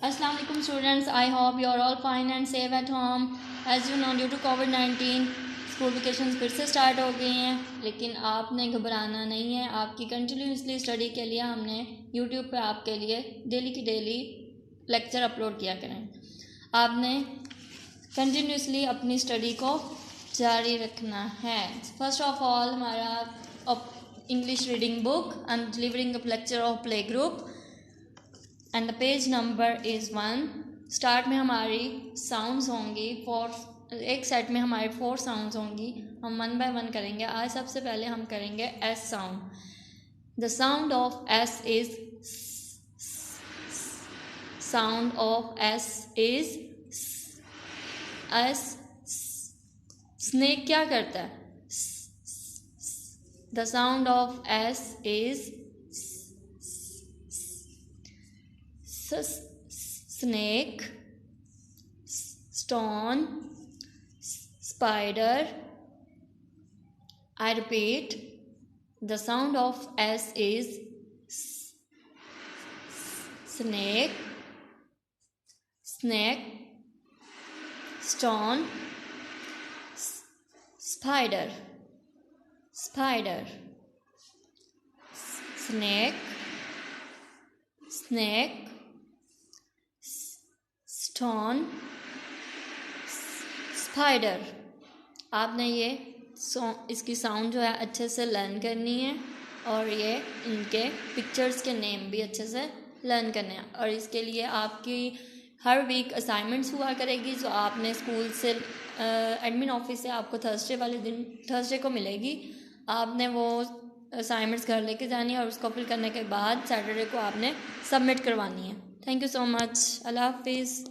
Assalamu alaikum students, I hope you are all fine and safe at home. As you know, due to COVID-19 school vacation फिर से start हो गई हैं, लेकिन आपने घबराना नहीं है। आपकी कंटिन्यूसली स्टडी के लिए हमने यूट्यूब पे आपके लिए डेली की डेली लेक्चर अपलोड किया करें। आपने कंटिन्यूसली अपनी स्टडी को जारी रखना है। फर्स्ट ऑफ ऑल हमारा English reading book, I am delivering a lecture of play group and the page number is 1। Start में हमारी साउंड्स होंगी, एक सेट में हमारे 4 साउंड्स होंगी। हम 1 बाय 1 करेंगे। आज सबसे पहले हम करेंगे S sound. The sound of S is sound of S is S. Snake क्या करता है? The sound of S is snake, stone, spider. I repeat, the sound of S is snake, stone, spider, snake, stone, spider. आपने ये इसकी sound जो है अच्छे से लर्न करनी है और ये इनके पिक्चर्स के नेम भी अच्छे से लर्न करने हैं। और इसके लिए आपकी हर वीक असाइनमेंट्स हुआ करेगी, जो आपने स्कूल से एडमिन ऑफिस से आपको थर्सडे को मिलेगी। आपने वो असाइनमेंट्स घर लेके जानी है और उसको फिल करने के बाद सैटरडे को आपने सबमिट करवानी है। Thank you so much. अल्लाह हाफिज़।